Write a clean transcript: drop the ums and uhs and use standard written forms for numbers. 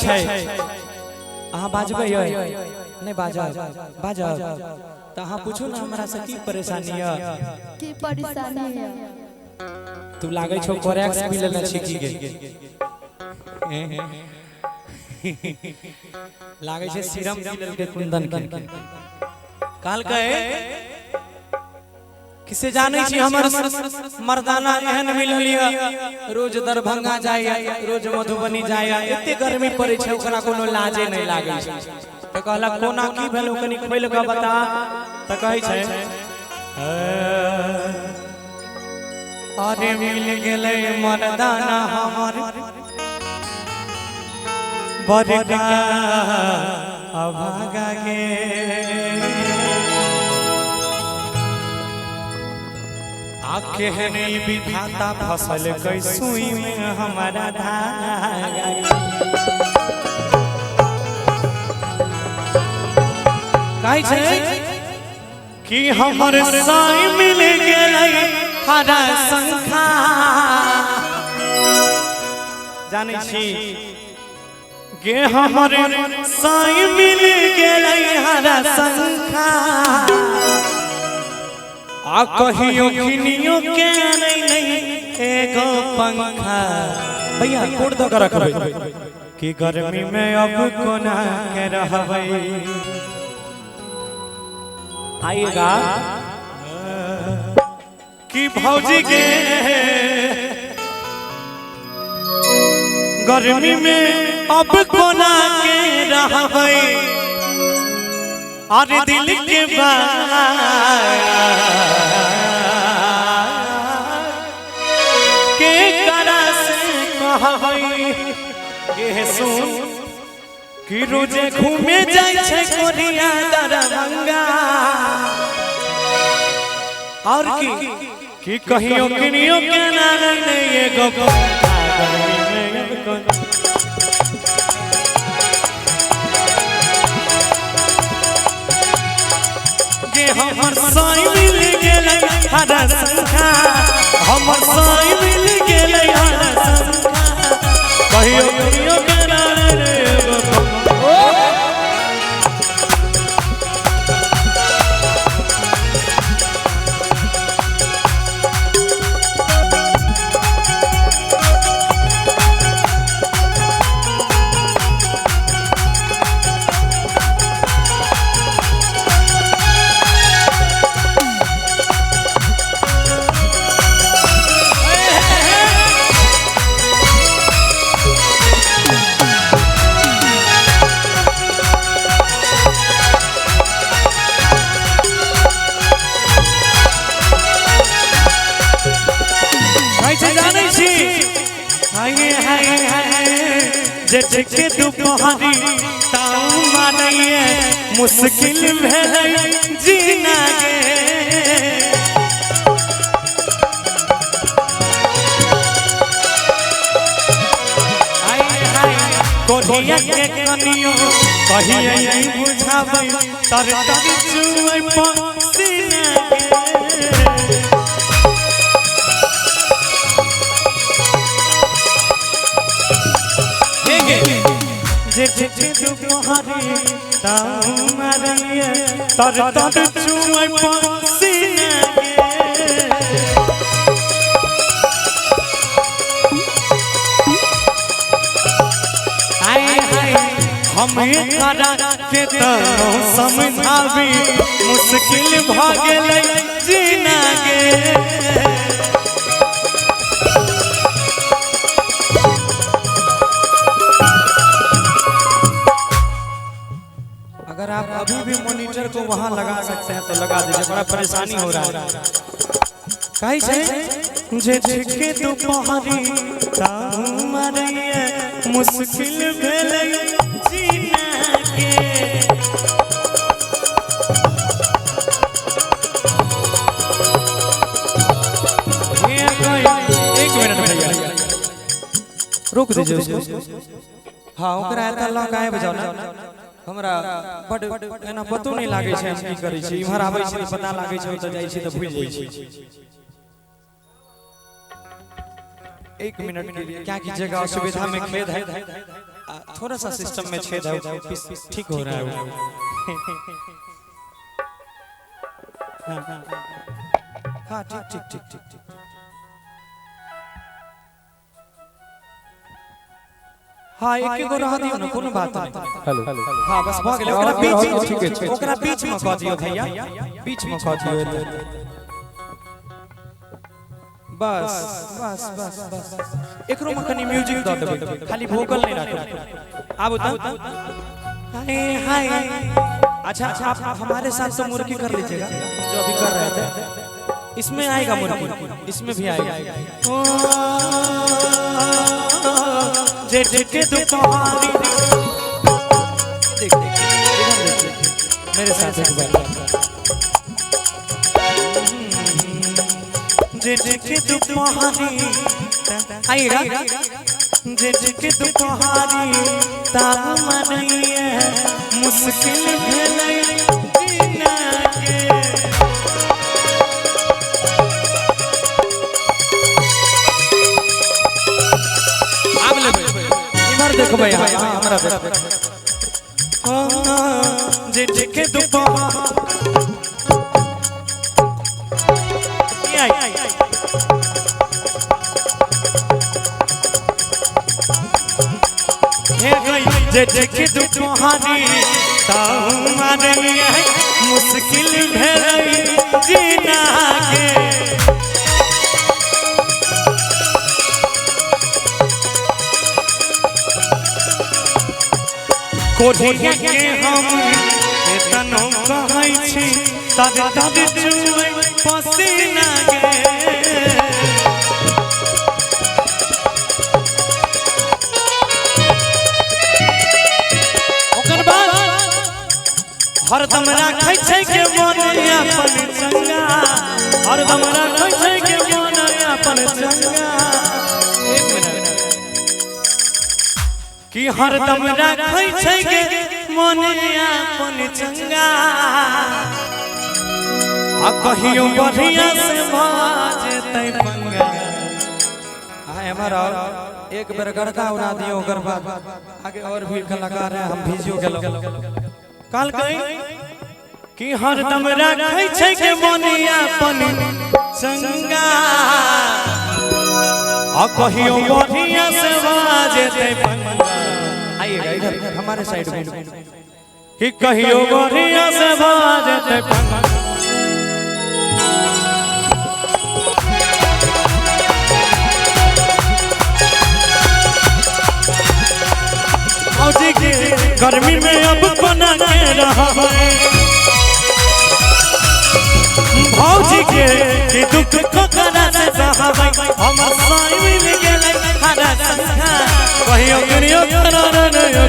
छै अहाँ बाजबै नहीं बाजा बाजा तो अहाँ पूछू ना हमरा से की परेशानी है की परेशानी है तू लागे छो कोरेक्स भी लेना छिकी गे लागे छे सीरम भी लेके कुंदन के काल कहे किसे जाने छी हमर मर्दाना एहन मिललिया रोज दरभंगा जाय रोज मधुबनी जाय एते गर्मी पड़े छै ओकरा कोनो लाजे नहीं लागे छै त कहला कोना की भेल कनी खोल के बता त कहै छै अरे मिल गेले मर्दाना हमर बड़का अभागा गे केहने विधाता फसल कैसुई में हमारा धागा कहे छै कि हमर साई मिल गेलै हरा संखा जानै छी गे हमर साई मिल गेलै हरा संखा आ कहियो किनियो के नहीं एगो पंखा भैया कोड दो कर रखबै कि गर्मी में अब कोना के रहबै आएगा कि भौजी के गर्मी में अब कोना के रहबै अरे दिल के के करा से कहबै के सुन कि रोजे घूमे जाय छै कोरिया दरभंगा और कि कहियो किनियो के ना नहीं एगो गर्मी में हमर साई मिल गेलै हरा संखा हमर साई मिल गेलै हरा संखा कहियो कहियो करा रे के दुपहरी ताऊ मानिए मुश्किल भेलै जीना गे कोढ़िया के कनियो कहिए नहीं बुझाबै तर तर चुए पसीना जे दुपहरी ताऊ मारिए तर तर चुए पसीना हमें करा के तनो समझावी मुश्किल भ गेलै जीना गे अगर आप अभी भी मॉनिटर को वहां लगा सकते हैं तो लगा दीजिए बड़ा परेशानी हो रहा है कहीं से जे के दुपहरी ताऊ मारिए मुश्किल भेलै जीना के एक मिनट भैया रोक दीजिए उसको हाँ ओकरा एता लग आए बजाओ ना हमरा बड एना पतो नहीं लागे छै हम की करै छी इमहर आबै छी पता लागे छै त जाय छी त भूल जाय छी एक मिनट के लिए क्या कीजिएगा असुविधा में खेद है थोड़ा सा सिस्टम में छेद है, ठीक हो रहा है वो। हाँ ठीक ठीक ठीक ठीक ठीक। हाँ एक को रहा दियो ना, कोनो बात नहीं। हेलो हाँ बस भ गेलै, ओकरा बीच में कह दियो भैया, बीच में कह दियो। बस बस बस बस एकरो में कनी म्यूजिक द देबै, खाली वोकल नहीं रखो। आब त हाय हाय। अच्छा आप हमारे साथ तो मुर्गी कर लीजिएगा जो अभी कर रहे थे। इसमें आएगा मुर्गी, इसमें भी आएगा। जेठ के दुपहरी देख देख मेरे साथ एक बार। जेठ के दुपहरी आएगा, जेठ के दुपहरी ताब मनइए मुश्किल भेलै जीना के। आब लेबै इधर देखबै, हमरा देख। जेठ के दुपहरी जेठ के दुपहरी ताऊ मानलिए मुश्किल भेलै जीना के। कोढ़िया के हम एतनो कहै छी तब तब चुए पसीना गे। हरदम राखै छै के मन अपन संगा, हरदम राखै छै के मन अपन संगा। एक मिनट कि हरदम राखै छै के मन अपन संगा, आ कहियो बढ़िया से बाजतै पंगा। हाय हमारा एक बेर गड़का उड़ा दियो, ओकर बाद आगे और भी कलाकार है, हम भिजियो गेलो। काल कहीं कि हरदम राखै छै के मन अपन संगा, आ कहियो बढ़िया से बाजतै पंगा। आइएगा इधर हमारे साइड में कि कहियो बढ़िया से बाजतै पंगा। भौजी के गर्मी में अब बना के रहा है, भौजी के दुख को करा से सहाबै हम साई मिल गेलै हरा संघा। कहियो करियो करा रे